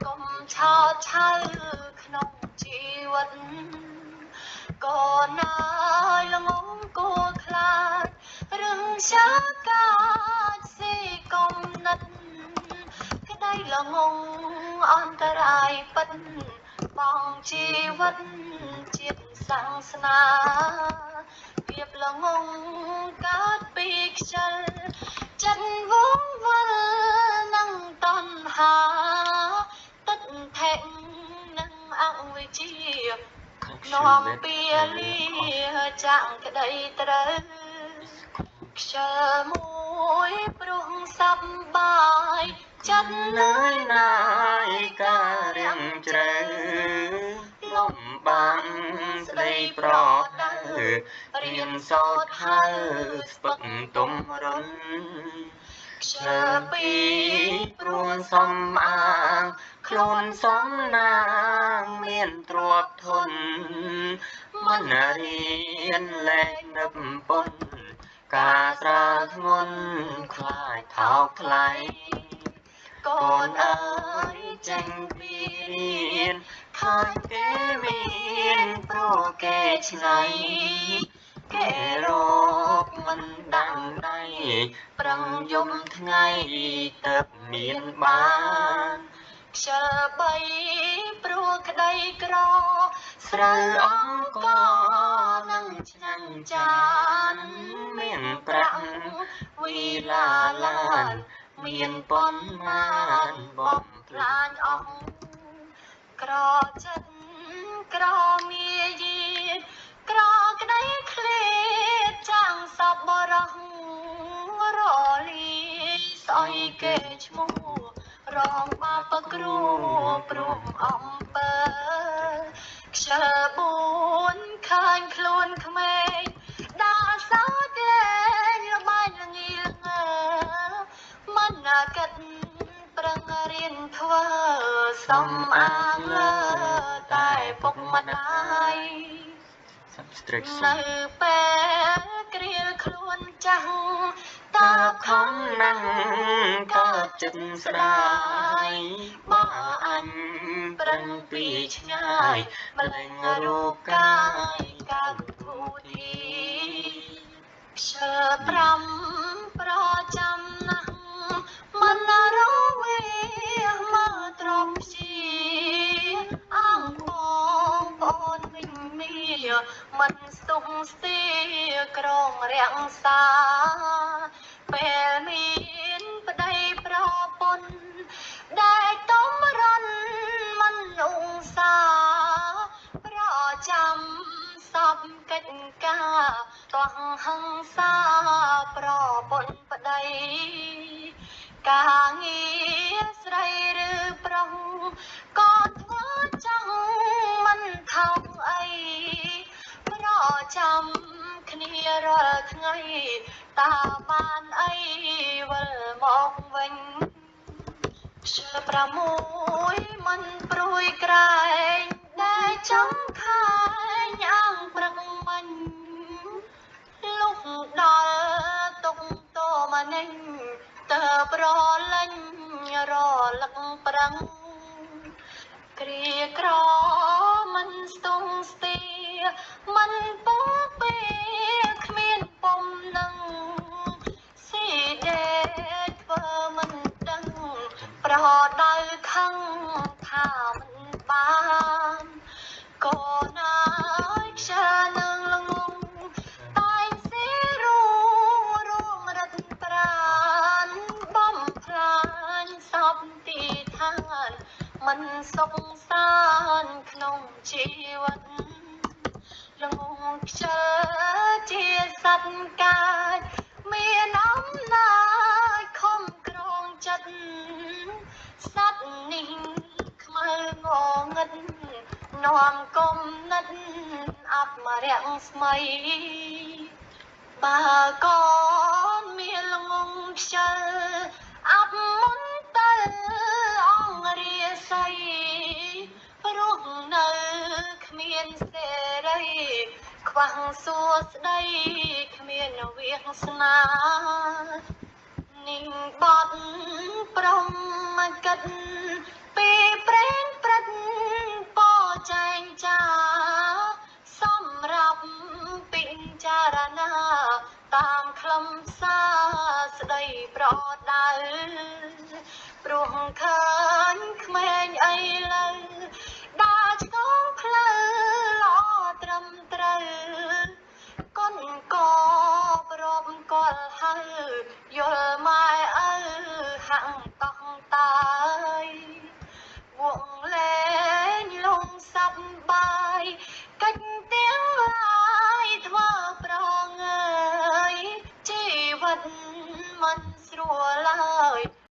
កុំឆោតឆៅក្នុងជីវិតកូនអើយល្ងងគួរខ្លាចរឿងရှာកាចសេកុំណិតក្តីល្ងងអន្តរាយពិតបងជីវិតជាតិសាសនាភាពល្ងងកើតពីខ្ជិលចិត្តវងវល់នឹងតណ្ហាទឹកថេកនឹងអវិជ្ជានាំពីលាចាក់ក្តីត្រូវខ្ជិលមួយព្រោះសប្បាយចិត្តនឿយណាយការរៀងជ្រៅលំបាំងស្ដីប្រដៅរៀនសូត្រហើយស្ពឹកទំរុនខ្ជិលពីព្រោះសំអាងខ្លួនសំណាងមានទ្រព្យធនមិនរៀនលេខនឹកពុនការស្រាលធ្ងន់ខ្លាចថោកថ្លៃកូនអើយចេញពីរៀនឃើញគេមានព្រោះគេឆ្នៃគេរកមិនដាំដៃប្រឹងយំថ្ងៃទៅមានបានខ្ជិលបីព្រោះក្តីក្រស្រូវអង្គនឹងឆ្នាំងចានមានប្រាក់វីឡាឡានមានប៉ុន្មានបំផ្លាញអស់ក្រចិត្តក្រមាយាក្រក្តីឃ្លាតចាំងសពបរោះរលាយស្អុយគេឈ្មោះរងបាបគ្រូព្រមអំពើខ្ជិលបួនឃើញខ្លួនក្មេងដើរសើចលេងល្បែងល្ងាល្ងើមិនណាគិតប្រឹងរៀនធ្វើសំអាងលើតែពុកម្ដាយនៅពេលគ្រាខ្លួនចាស់តើខំណាស់កើតចិត្តស្ដាយបើអញប្រឹងពីឆ្ងាយម្លែងរូបកាយកើតទូទីខ្ជិលប្រចាំណាស់មិនរវាមើលទ្រពជាអង្គបងប្អូនវិញមាមិនស្ទុះស្ទាក្រងរាំងសាពេលមានប្តីប្រពន្ធដែលតំរន់មិនអ៊ុងសាប្រចាំសពកិច្ចការតោះហឹង្សាប្រពន្ធប្តីការងារស្រីឬប្រុសក៏ធ្វើចង់មិនថោកអីប្រចាំគ្នារាល់ថ្ងៃតើបានអីវិលមកវិញខ្ជិល6មិនព្រួយក្រែងដែលចង់ខាញអង្គព្រឹកមិញលុះដល់ទុកតមកនេះតើប្រលេញរលឹកប្រឹងគ្រាក្រមិនស្ទង់ស្ទាមិនពងពេគ្មានពុំនឹងស៊ីដេកធ្វើមិនដឹងប្រដៅខឹងថាមិនបានកូនអើយខ្ជិលនឹងល្ងងតែងសេរូរួងរត់ប្រានបំផ្លាញសពទីឋានមិនសុខសាន្តក្នុងជីវិតល្ងងខ្ជិលជាសត្វកាចមានអំណាចខំក្រងចិត្តសត្វនេះខ្មៅងងឹតនាំគុំនិតអបរាំងស្មីបើកូនមានល្ងងខ្ជិលអបមុនទៅអង្គរាសីព្រោះនៅគ្មានសេរីខ្វះសួស្ដីគ្មានវាសនានេះបត់ព្រមកិត ពីព្រេងព្រឹកពចែងចាសម្រាប់ពិចារណាតាមខ្លឹមសារស្ដីប្រដៅព្រោះឃើញក្មេងអីលើដើរឆ្កងផ្លូវល្អត្រឹមត្រូវកូនកប្រពកលហើយយល់ម៉ែឪហាក់កោះតើយវងលេងលងសប្បាយកិច្ចទាំងឡាយធ្វើប្រងើយជីវិតមិនស្រួលឡើយ